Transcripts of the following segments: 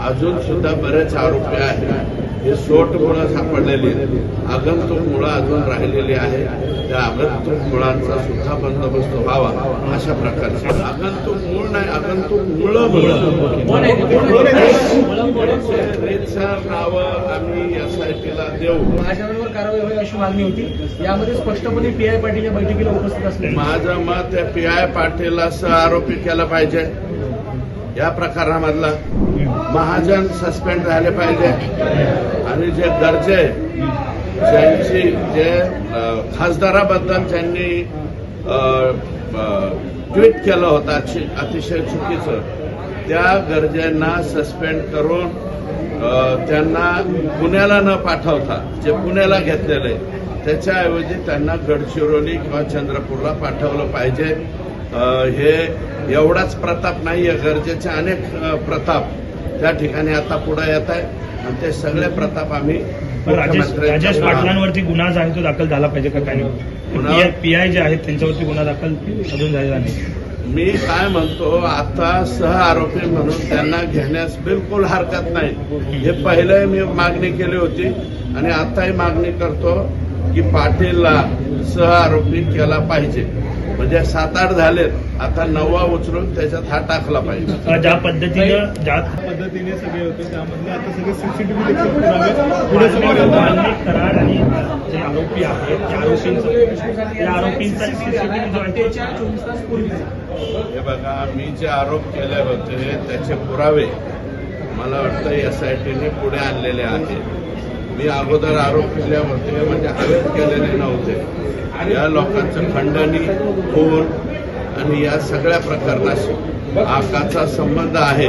अजून सुद्धा बरेच आरोपी आहेत. हे सोट मुळं सापडलेली आगंतुक मुळं अजून राहिलेली आहे. त्या आगंतुक मुळांचा सुद्धा बंदोबस्त व्हावा अशा प्रकारचे. आगंतुक मूळ नाही, आगंतुक मुळं नावं आम्ही SITला देऊ. माझ्याबरोबर कारवाई होईल अशी मागणी होती. यामध्ये स्पष्टपणे PI पाटील या बैठकीला उपस्थित असले. माझं मत PI पाटीलला आरोपी केलं पाहिजे. या प्रकारामधला महाजन सस्पेंड झाले पाहिजे आणि जे गरजे ज्यांची जे खासदाराबद्दल ज्यांनी ट्विट केलं होतं अतिशय चुकीचं, त्या गरजेंना सस्पेंड करून त्यांना पुण्याला न पाठवता जे पुण्याला घेतलेले त्याच्याऐवजी त्यांना गडचिरोली किंवा चंद्रपूरला पाठवलं पाहिजे. हे एवढाच प्रताप नाहीये, गरजेचे अनेक प्रताप त्या ठिकाणी आता पुढे येत आहे आणि ते सगळे प्रताप आम्ही राजेश पाटलांवरती गुन्हा जो आहे तो दाखल झाला पाहिजे का? काही PI जे आहेत त्यांच्यावरती गुन्हा दाखल अजून झालेला नाही. मी काय म्हणतो, आता सह आरोपी म्हणून त्यांना घेण्यास बिलकुल हरकत नाही. हे पहिले मी मागणी केली होती आणि आताही मागणी करतो की पाटीलला सह आरोपी केला पाहिजे. म्हणजे 7-8 झालेत, आता 9वा उचलून त्याच्यात हा टाकला पाहिजे. ज्या पद्धतीने सगळे होते त्यामध्ये आता सगळे CCTV देखील वाल्मिक कराड आणि जे आरोपी आहेत त्या आरोपींचा CCTV जो आहे 24 तास पूर्वी. हे बघा, मी जे आरोप केले होते त्याचे पुरावे मला वाटतं SITने पुढे आणलेले आहेत. मी अगोदर आरोप केले होते म्हणजे हवेत केलेले नव्हते. या लोकांचं खंडणी, खून आणि या सगळ्या प्रकरणाशी आकाचा संबंध आहे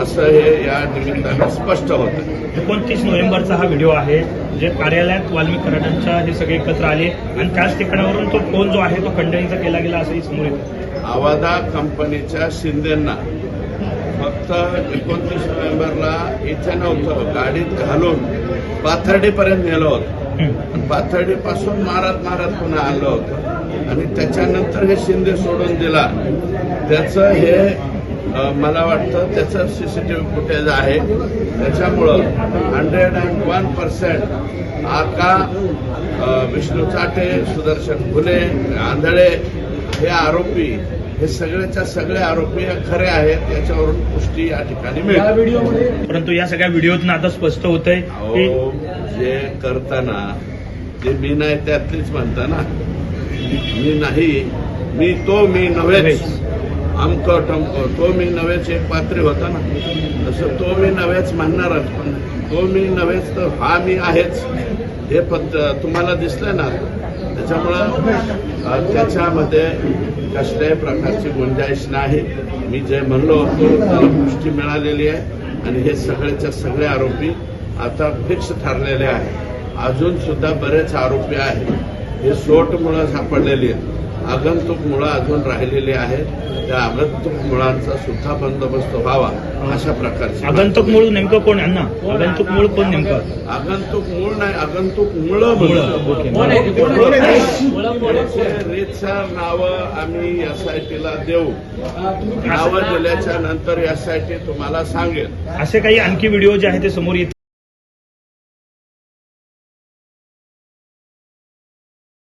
असं हे या निमित्तानं स्पष्ट होतं. 29 नोव्हेंबरचा हा व्हिडिओ आहे, जे कार्यालयात वाल्मिक कराडांच्या हे सगळे एकत्र आले आणि त्याच ठिकाणावरून तो फोन जो आहे तो खंडणीचा केला गेला असंही समोर येतं. आवादा कंपनीच्या शिंदेंना फक्त 29 नोव्हेंबरला इथे नव्हतं, गाडीत घालून पाथर्डीपर्यंत नेलं होतं. पाथर्डीपासून मारत पुन्हा आणलं होतं आणि त्याच्यानंतर हे शिंदे सोडून दिला. त्याचं हे मला वाटतं त्याचं CCTV फुटेज आहे. त्याच्यामुळं 101% आका, विष्णू चाटे, सुदर्शन फुले, आंधळे हे आरोपी, हे सगळेच्या सगळे आरोपी खरे आहेत याच्यावरून पुष्टी या ठिकाणी मिळते. परंतु या सगळ्या व्हिडिओतून आता स्पष्ट होतंय की जे करताना ते मी नाही त्यातलीच म्हणता ना, मी नाही, मी नव्हेच, अमक टमक, तो मी नव्हेच एक पात्री होता ना, तसं तो मी नव्हेच म्हणणारच. पण तो मी नव्हेच तर हा मी आहेच हे तुम्हाला दिसलं ना. त्याच्यामुळं त्याच्यामध्ये कसल्याही प्रकारची गुंजाईश नाही. मी जे म्हणलो होतो त्याला पुष्टी मिळालेली आहे आणि हे सगळेच्या सगळे आरोपी आता फिक्स ठरलेले आहेत. अजून सुद्धा बरेच आरोपी आहेत. हे सोट मुळं सापडलेली आहेत. आगंतुक मुळं अजून राहिलेली आहेत. त्या आगंतुक मुळांचा सुद्धा बंदोबस्त व्हावा अशा प्रकारचे. आगंतुक मूळ नेमकं कोण यांना? आगंतुक मूळ कोण नेमकं? आगंतुक मूळ नाही, आगंतुक मुळं. रीतसर नावं आम्ही SITला देऊ. नावं दिल्याच्या नंतर SIT तुम्हाला सांगेल. असे काही आणखी व्हिडिओ जे आहेत ते समोर येतील.